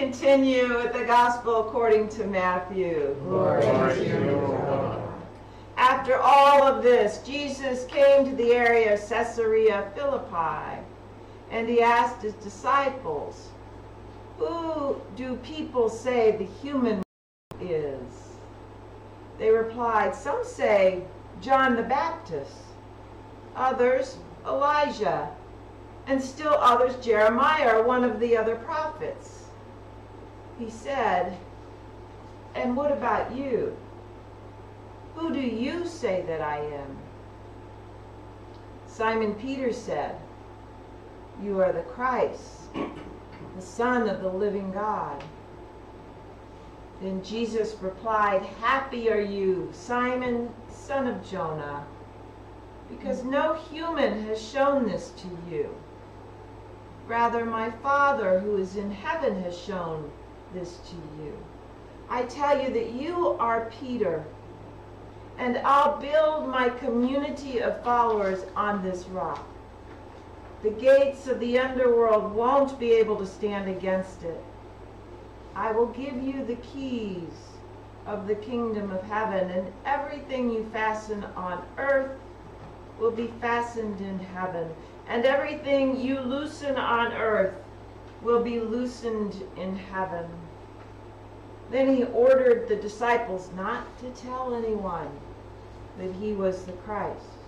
continue with the Gospel according to Matthew. Glory to you, Lord. After all of this, Jesus came to the area of Caesarea Philippi, and he asked his disciples, "Who do people say the human is?" They replied, "Some say John the Baptist, others Elijah, and still others Jeremiah or one of the other prophets." He said, "And what about you? Who do you say that I am?" Simon Peter said, "You are the Christ, the Son of the living God." Then Jesus replied, "Happy are you, Simon, son of Jonah, because no human has shown this to you. Rather, my Father who is in heaven has shown this to you. I tell you that you are Peter, and I'll build my community of followers on this rock. The gates of the underworld won't be able to stand against it. I will give you the keys of the kingdom of heaven, and everything you fasten on earth will be fastened in heaven, and everything you loosen on earth will be loosened in heaven." Then he ordered the disciples not to tell anyone that he was the Christ.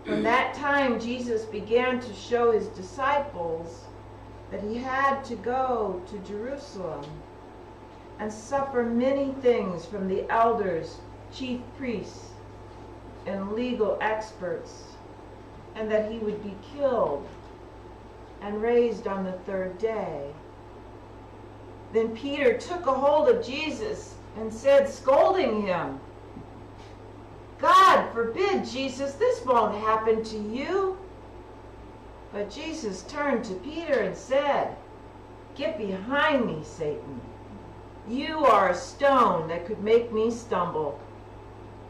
From that time, Jesus began to show his disciples that he had to go to Jerusalem and suffer many things from the elders, chief priests, and legal experts, and that he would be killed and raised on the third day. Then Peter took a hold of Jesus and said, scolding him, "God forbid, Jesus, this won't happen to you." But Jesus turned to Peter and said, "Get behind me, Satan. You are a stone that could make me stumble.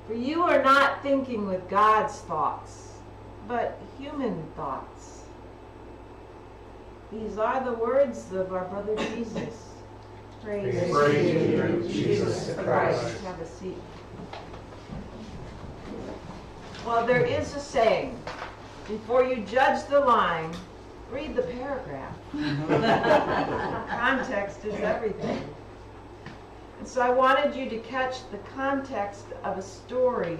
For you are not thinking with God's thoughts, but human thoughts." These are the words of our brother Jesus. Praise to you, Jesus Christ. Have a seat. Well, there is a saying, before you judge the line, read the paragraph. Context is everything. And so I wanted you to catch the context of a story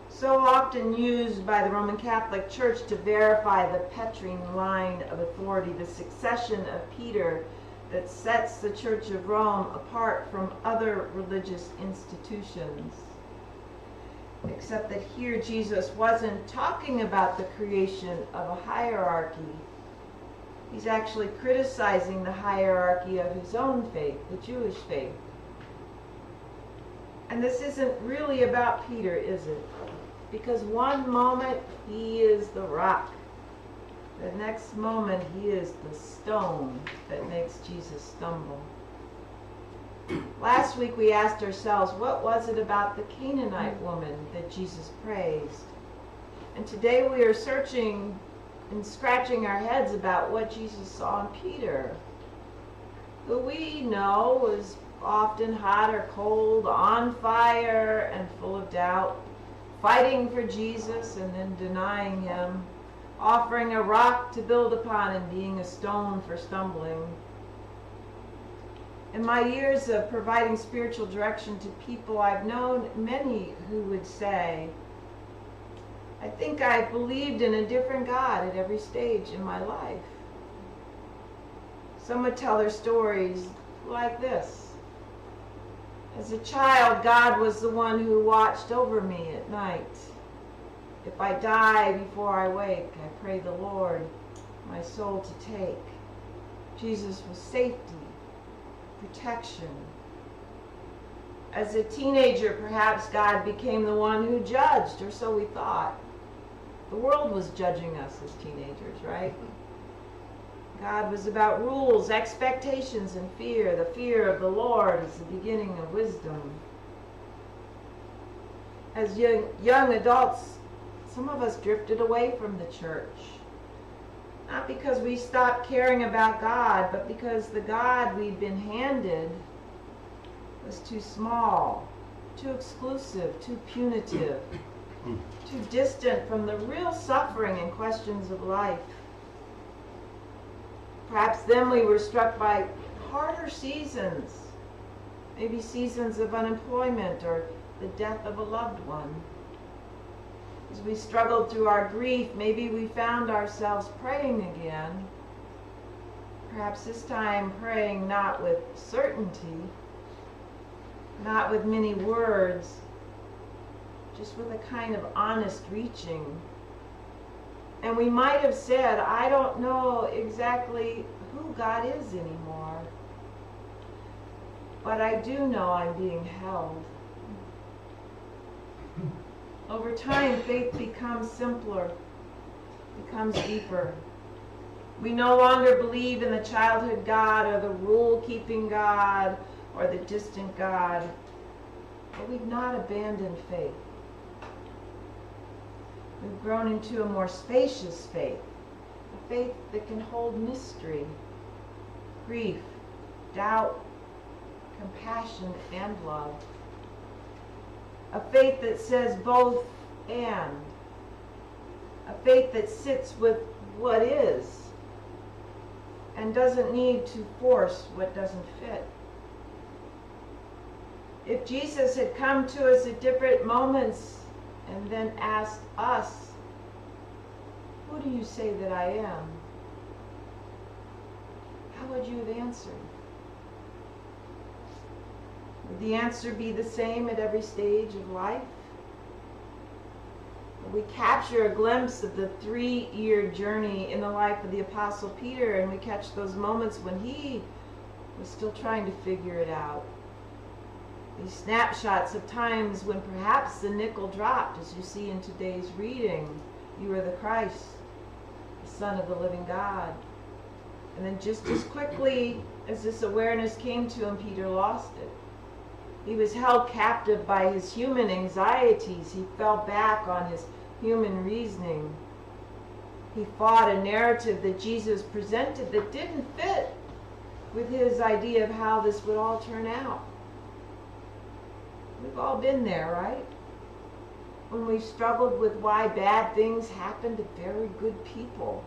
so often used by the Roman Catholic Church to verify the Petrine line of authority, the succession of Peter that sets the Church of Rome apart from other religious institutions. Except that here Jesus wasn't talking about the creation of a hierarchy. He's actually criticizing the hierarchy of his own faith, the Jewish faith. And this isn't really about Peter, is it? Because one moment he is the rock. The next moment he is the stone that makes Jesus stumble. Last week we asked ourselves, what was it about the Canaanite woman that Jesus praised? And today we are searching and scratching our heads about what Jesus saw in Peter, who we know was often hot or cold, on fire and full of doubt, fighting for Jesus and then denying him, offering a rock to build upon and being a stone for stumbling. In my years of providing spiritual direction to people, I've known many who would say, "I think I believed in a different God at every stage in my life." Some would tell their stories like this. "As a child, God was the one who watched over me at night. If I die before I wake, I pray the Lord my soul to take. Jesus was safety, protection. As a teenager, perhaps God became the one who judged, or so we thought. The world was judging us as teenagers, right? God was about rules, expectations, and fear. The fear of the Lord is the beginning of wisdom." As young adults, some of us drifted away from the church. Not because we stopped caring about God, but because the God we'd been handed was too small, too exclusive, too punitive, too distant from the real suffering and questions of life. Perhaps then we were struck by harder seasons, maybe seasons of unemployment or the death of a loved one. As we struggled through our grief, maybe we found ourselves praying again. Perhaps this time praying not with certainty, not with many words, just with a kind of honest reaching. And we might have said, I don't know exactly who God is anymore, but I do know I'm being held. Over time, faith becomes simpler, becomes deeper. We no longer believe in the childhood God or the rule-keeping God or the distant God, but we've not abandoned faith. We've grown into a more spacious faith, a faith that can hold mystery, grief, doubt, compassion, and love. A faith that says both and. A faith that sits with what is and doesn't need to force what doesn't fit. If Jesus had come to us at different moments and then asked us, who do you say that I am? How would you have answered? Would the answer be the same at every stage of life? We capture a glimpse of the 3-year journey in the life of the Apostle Peter, and we catch those moments when he was still trying to figure it out. These snapshots of times when perhaps the nickel dropped, as you see in today's reading. You are the Christ, the Son of the living God. And then just as quickly as this awareness came to him, Peter lost it. He was held captive by his human anxieties. He fell back on his human reasoning. He fought a narrative that Jesus presented that didn't fit with his idea of how this would all turn out. We've all been there, right? When we've struggled with why bad things happen to very good people.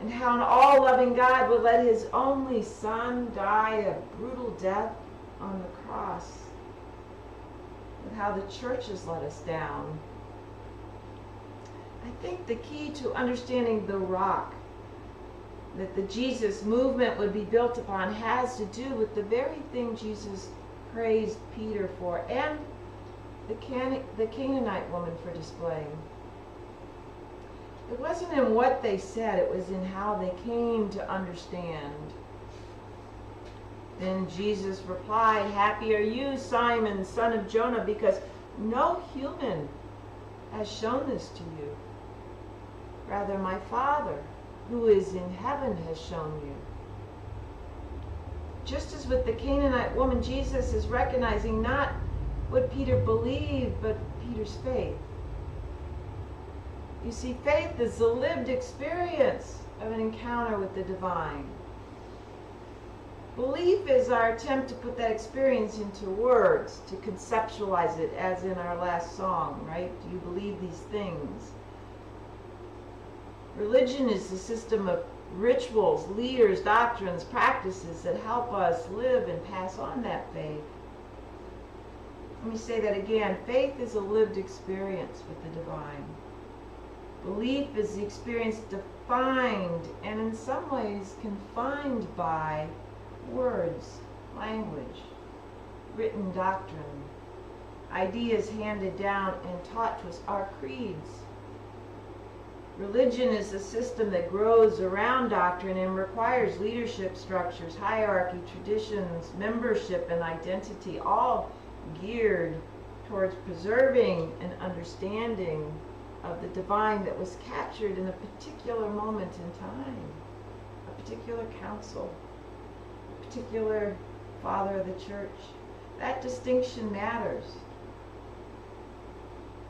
And how an all-loving God would let his only Son die a brutal death on the cross. With how the church has let us down. I think the key to understanding the rock that the Jesus movement would be built upon has to do with the very thing Jesus praised Peter for and the Canaanite woman for displaying. It wasn't in what they said, it was in how they came to understand. Then Jesus replied, "Happy are you, Simon, son of Jonah, because no human has shown this to you. Rather, my Father, who is in heaven, has shown you." Just as with the Canaanite woman, Jesus is recognizing not what Peter believed, but Peter's faith. You see, faith is the lived experience of an encounter with the divine. Belief is our attempt to put that experience into words, to conceptualize it, as in our last song, right? Do you believe these things? Religion is the system of rituals, leaders, doctrines, practices that help us live and pass on that faith. Let me say that again. Faith is a lived experience with the divine. Belief is the experience defined and in some ways confined by words, language, written doctrine, ideas handed down and taught to us, our creeds. Religion is a system that grows around doctrine and requires leadership structures, hierarchy, traditions, membership, and identity, all geared towards preserving an understanding of the divine that was captured in a particular moment in time, a particular council, a particular father of the church. That distinction matters.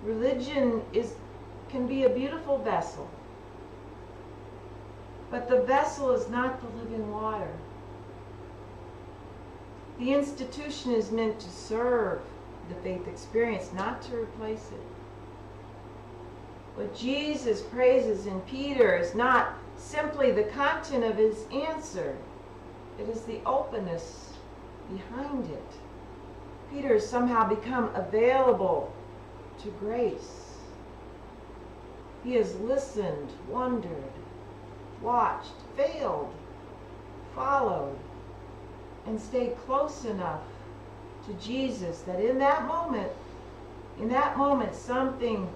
Religion can be a beautiful vessel. But the vessel is not the living water. The institution is meant to serve the faith experience, not to replace it. What Jesus praises in Peter is not simply the content of his answer. It is the openness behind it. Peter has somehow become available to grace. He has listened, wondered, watched, failed, followed, and stayed close enough to Jesus that in that moment, something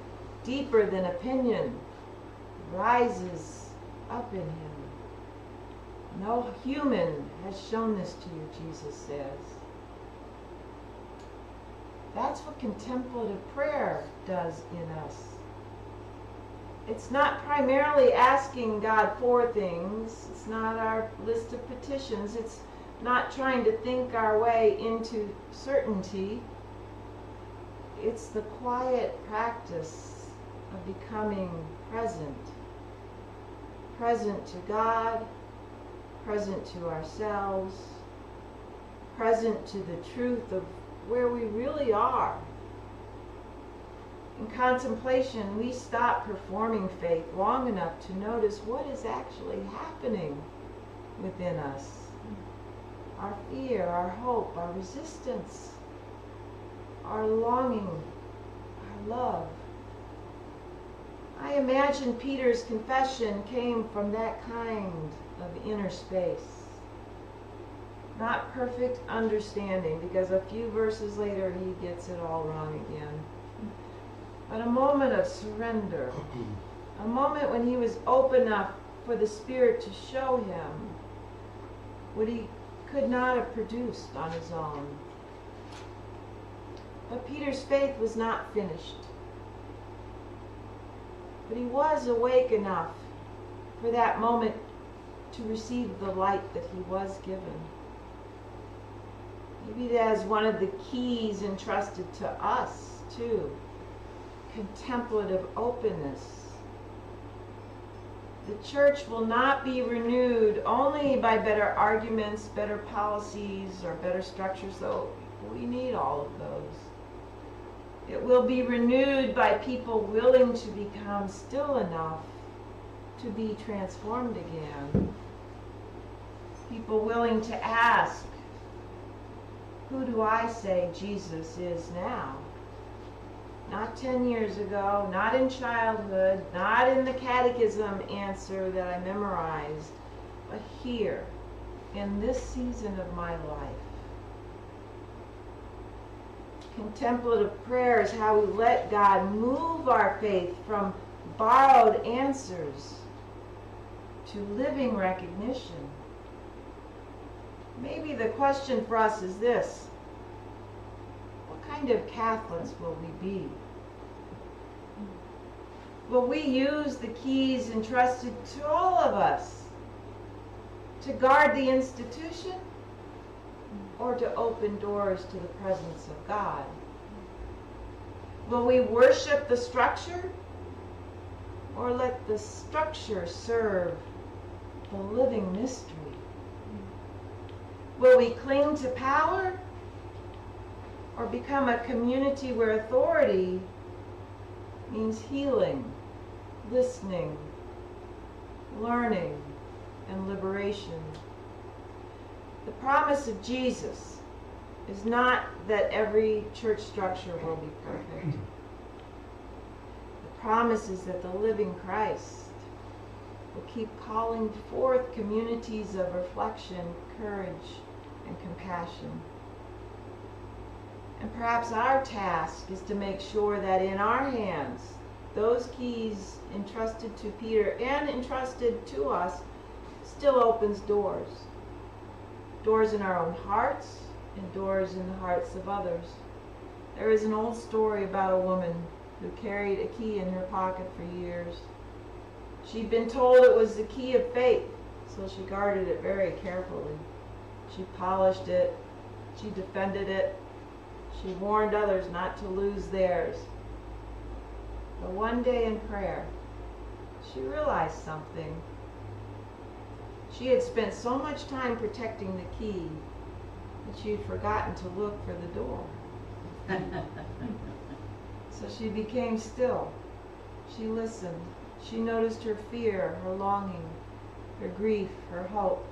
deeper than opinion rises up in him. No human has shown this to you, Jesus says. That's what contemplative prayer does in us. It's not primarily asking God for things. It's not our list of petitions. It's not trying to think our way into certainty. It's the quiet practice of becoming present. Present to God, present to ourselves, present to the truth of where we really are. In contemplation, we stop performing faith long enough to notice what is actually happening within us. Our fear, our hope, our resistance, our longing, our love. I imagine Peter's confession came from that kind of inner space. Not perfect understanding, because a few verses later he gets it all wrong again. But a moment of surrender. A moment when he was open enough for the Spirit to show him what he could not have produced on his own. But Peter's faith was not finished. But he was awake enough for that moment to receive the light that he was given. Maybe that is one of the keys entrusted to us, too. Contemplative openness. The church will not be renewed only by better arguments, better policies, or better structures, though we need all of those. It will be renewed by people willing to become still enough to be transformed again. People willing to ask, who do I say Jesus is now? Not 10 years ago, not in childhood, not in the catechism answer that I memorized, but here, in this season of my life. Contemplative prayer is how we let God move our faith from borrowed answers to living recognition. Maybe the question for us is this: what kind of Catholics will we be? Will we use the keys entrusted to all of us to guard the institution, or to open doors to the presence of God? Will we worship the structure, or let the structure serve the living mystery? Will we cling to power, or become a community where authority means healing, listening, learning, and liberation? The promise of Jesus is not that every church structure will be perfect. The promise is that the living Christ will keep calling forth communities of reflection, courage, and compassion. And perhaps our task is to make sure that in our hands, those keys entrusted to Peter and entrusted to us still opens doors. Doors in our own hearts and doors in the hearts of others. There is an old story about a woman who carried a key in her pocket for years. She'd been told it was the key of faith, so she guarded it very carefully. She polished it. She defended it. She warned others not to lose theirs. But one day in prayer, she realized something. She had spent so much time protecting the key that she had forgotten to look for the door. So she became still. She listened. She noticed her fear, her longing, her grief, her hope.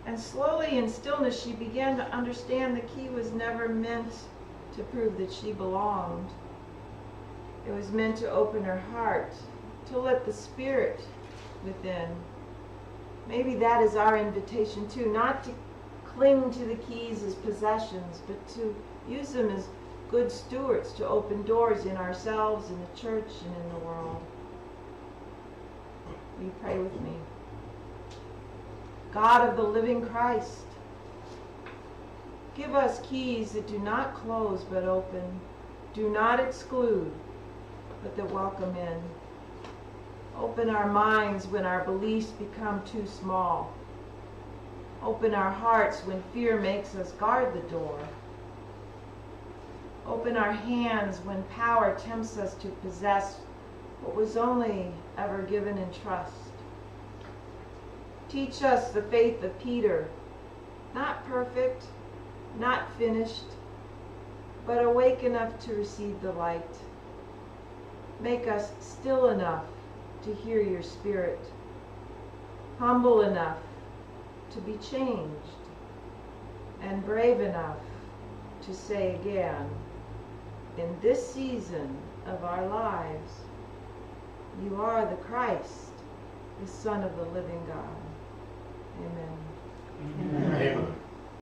And slowly in stillness she began to understand the key was never meant to prove that she belonged. It was meant to open her heart, to let the Spirit within. Maybe that is our invitation too, not to cling to the keys as possessions, but to use them as good stewards to open doors in ourselves, in the church, and in the world. Will you pray with me? God of the living Christ, give us keys that do not close but open, do not exclude, but that welcome in. Open our minds when our beliefs become too small. Open our hearts when fear makes us guard the door. Open our hands when power tempts us to possess what was only ever given in trust. Teach us the faith of Peter, not perfect, not finished, but awake enough to receive the light. Make us still enough to hear your Spirit, humble enough to be changed, and brave enough to say again, in this season of our lives, you are the Christ, the Son of the living God. Amen. Amen.